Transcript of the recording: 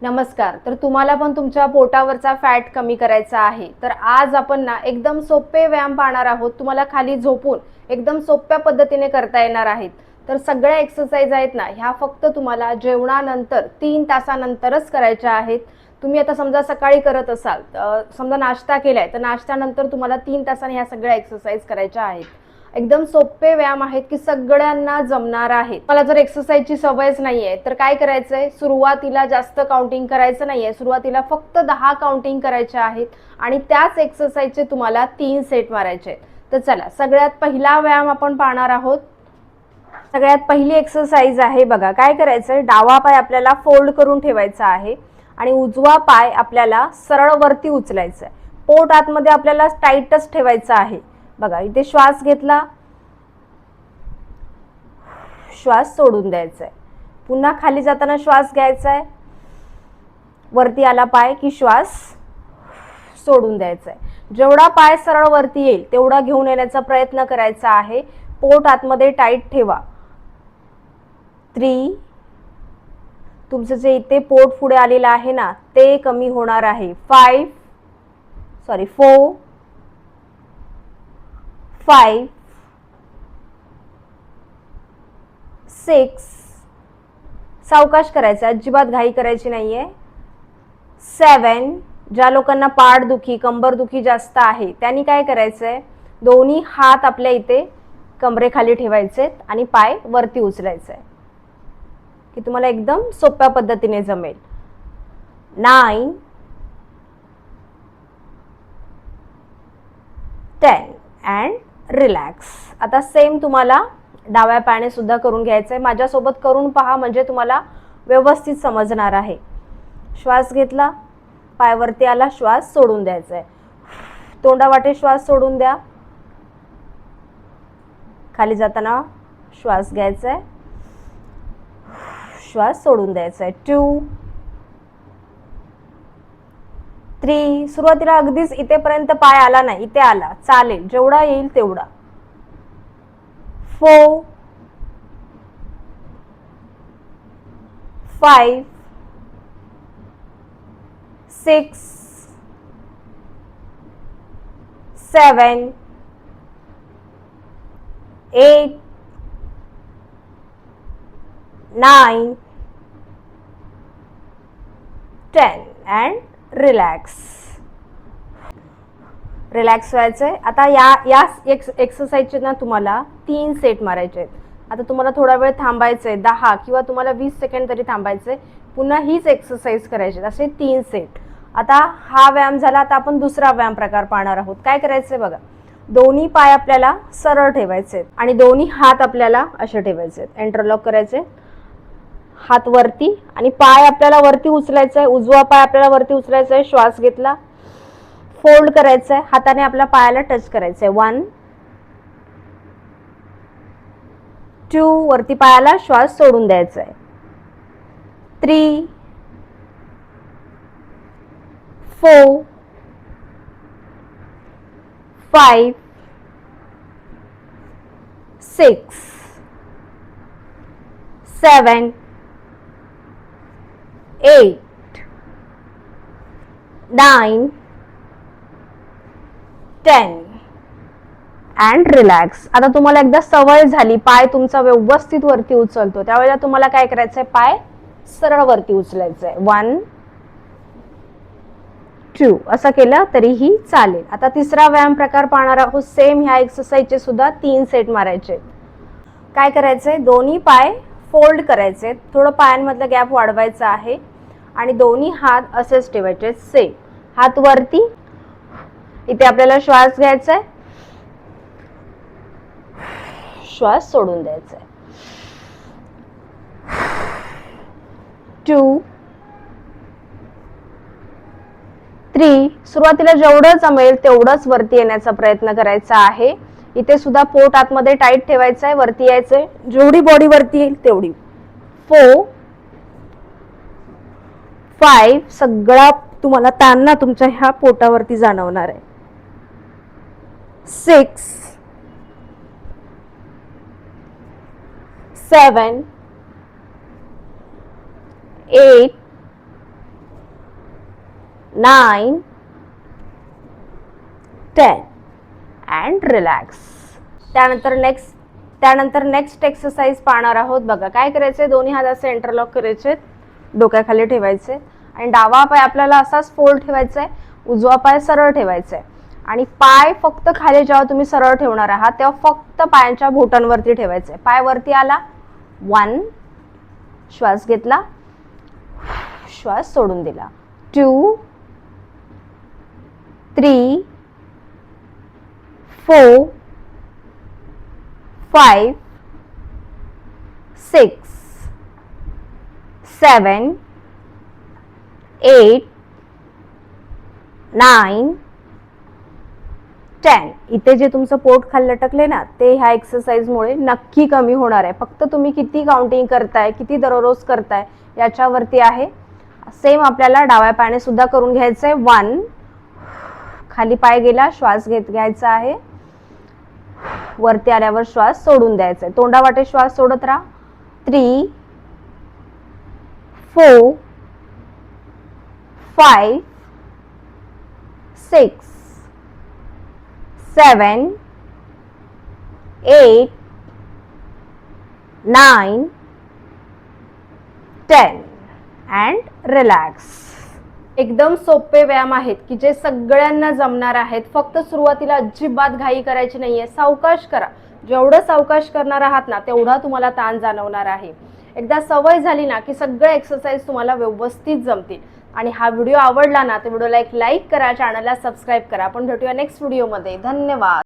नमस्कार. तर तुम्हाला पण तुमच्या पोटावरचा फॅट कमी करायचा आहे, तर आज आपण ना एकदम सोपे व्यायाम पाहणार आहोत. तुम्हाला खाली झोपून एकदम सोप्या पद्धतीने करता येणार आहेत. तर सगळ्या एक्सरसाइज आहेत ना, ह्या फक्त तुम्हाला जेवणानंतर 3 तासानंतरच करायच्या आहेत. तुम्ही आता समजा सकाळी करत असाल, समजा नाश्ता केलाय, तर नाश्त्यानंतर तुम्हाला 3 तासांनी ह्या सगळ्या एक्सरसाइज करायच्या आहेत. एकदम सोपे व्यायाम आहेत की सगळ्यांना जमणार आहेत. मला जर एक्सरसाइजची सवयच नाहीये तर काय करायचंय, सुरुवातीला जास्त काउंटिंग करायचं नाहीये. सुरुवातीला फक्त 10 काउंटिंग करायचे आहेत आणि त्याच एक्सरसाइजचे तुम्हाला 3 सेट मारायचे आहेत. तर चला, सगळ्यात पहिला व्यायाम आपण पाहणार आहोत. सगळ्यात पहिली एक्सरसाइज आहे बघा. काय करायचंय, डावा पाय आपल्याला फोल्ड करून ठेवायचा आहे आणि उजवा पाय आपल्याला सरळ वरती उचलायचा आहे. पोट आतमध्ये आपल्याला टाईटच ठेवायचं आहे. बघा, इथे श्वास घेतला, श्वास सोडून द्यायचा आहे. पुन्हा खाली जाताना श्वास घ्यायचा आहे, वरती आला पाय की श्वास सोडून द्यायचा आहे. जेवढा पाय सरळ वरती येईल तेवढा घेऊन येण्याचा प्रयत्न करायचा आहे. पोट आतमध्ये टाईट ठेवा. 3, तुमचं जे इथे पोट पुढे आलेलं आहे ना ते कमी होणार आहे. 4, 5, 6, सावकाश करायचं, अजिबात घाई करायची नाहीये. 7, ज्या लोकांना पाठदुखी कंबरदुखी जास्त आहे त्यांनी काय करायचंय, दोन्ही हात आपल्या इथे कमरेखाली ठेवायचे आणि पाय वरती उचलायचे की तुम्हाला एकदम सोप्या पद्धतीने जमेल. 9, 10 अँड रिलॅक्स. आता सेम तुम्हाला डाव्या पायाने सुद्धा करून घ्यायचं आहे. माझ्यासोबत करून पहा म्हणजे तुम्हाला व्यवस्थित समजणार आहे. श्वास घेतला, पाय वरती आला, श्वास सोडून द्यायचा आहे. तोंडावाटे श्वास सोडून द्या. खाली जाताना श्वास घ्यायचा आहे, श्वास सोडून द्यायचा आहे. 2, 3, सुरुवातीला अगदीच इथेपर्यंत पाय आला नाही, इथे आला, चालेल, जेवढा येईल तेवढा. 4, 5, 6, 7, 8, 9, 10 अँड रिलॅक्स. रिलॅक्स व्हायचंय. आता या एक्सरसाइजचे ना तुम्हाला 3 सेट मारायचे आहेत. आता तुम्हाला थोडा वेळ थांबायचंय, 10 किंवा तुम्हाला 20 सेकंड तरी थांबायचंय. पुन्हा हीच एक्सरसाइज करायची, असे 3 सेट. आता हा व्यायाम झाला. आता आपण दुसरा व्यायाम प्रकार पाहणार आहोत. काय करायचंय बघा, दोन्ही पाय आपल्याला सरळ ठेवायचे आणि दोन्ही हात आपल्याला असे ठेवायचे. इंटरलॉक करायचे, हात वरती आणि पाय आपल्याला वरती उचलायचा आहे. उजवा पाय आपल्याला वरती उचलायचा आहे. श्वास घेतला, फोल्ड करायचं आहे, हाताने आपल्या पायाला टच करायचं आहे. 1, 2, वरती पायाला श्वास सोडून द्यायचा आहे. 3, 4, 5, 6, 7, 8, 9, 10 अँड रिलॅक्स. आता तुम्हाला एकदा सवय झाली, पाय तुमचा व्यवस्थित वरती उचलतो, त्यावेळेला तुम्हाला काय करायचंय, पाय सरळ वरती उचलायचंय. 1, 2 असं केलं तरीही चालेल. आता तिसरा व्यायाम प्रकार पाहणार आहोत. सेम ह्या एक्सरसाइजचे सुद्धा 3 सेट मारायचे. काय करायचंय, दोन्ही पाय फोल्ड करायचे, थोडं पायांमधलं गॅप वाढवायचा आहे आणि दोन्ही हात असेच ठेवायचे. सेम हात वरती, इथे आपल्याला श्वास घ्यायचा आहे, श्वास सोडून द्यायचा आहे. 2, 3, सुरुवातीला जेवढं जमेल तेवढंच वरती येण्याचा प्रयत्न करायचा आहे. इथे सुद्धा पोट आतमध्ये टाईट ठेवायचं आहे, वरती यायचंय, जेवढी बॉडी वरती येईल तेवढी. 4, 5, सगळा तुम्हाला ताण ना तुमच्या ह्या पोटावरती जाणवणार आहे. 6, 7, 8, 9, 10 अँड रिलॅक्स. त्यानंतर नेक्स्ट एक्सरसाइज पाहणार आहोत. बघा काय करायचंय, दोन्ही हात असे इंटरलॉक करायचे, डोक्याखाली ठेवायचे आणि डावा पाय आपल्याला असाच फोल्ड ठेवायचा आहे, उजवा पाय सरळ ठेवायचा आहे आणि पाय फक्त खाली जेव्हा तुम्ही सरळ ठेवणार आहात तेव्हा फक्त पायांच्या बोटांवरती ठेवायचे. पाय वरती आला, 1, श्वास घेतला, श्वास सोडून दिला, 2, 3, 4, 5, 6, 7, 8, 9, 10. इथे जे तुमचं पोट खाली लटकले ना ते ह्या एक्सरसाइजमुळे नक्की कमी होणार आहे. फक्त तुम्ही किती काउंटिंग करताय, किती दररोज करताय याच्यावरती आहे. सेम आपल्याला डाव्या पायाने सुद्धा करून घ्यायचंय. 1, खाली पाय गेला, श्वास घ्यायचा आहे, वरती आल्यावर श्वास सोडून द्यायचा आहे, तोंडावाटे श्वास सोडत राहा. 3, 4, 5, 6, 7, 8, 9, 10 अँड रिलॅक्स. एकदम सोपे व्यायाम आहेत की जे सगळ्यांना जमणार आहेत. फक्त सुरुवातीला अजिबात घाई करायची नाहीये, सावकाश करा. जेवढं सावकाश करणार आहात ना तेवढा तुम्हाला ताण जाणवणार आहे. एकदा सवय झाली ना की सगळे एक्सरसाइज तुम्हाला व्यवस्थित जमतील. आणि हा व्हिडिओ आवडला ना तर व्हिडिओला एक लाईक करा, चॅनलला सबस्क्राईब करा. आपण भेटूया नेक्स्ट व्हिडिओमध्ये. धन्यवाद.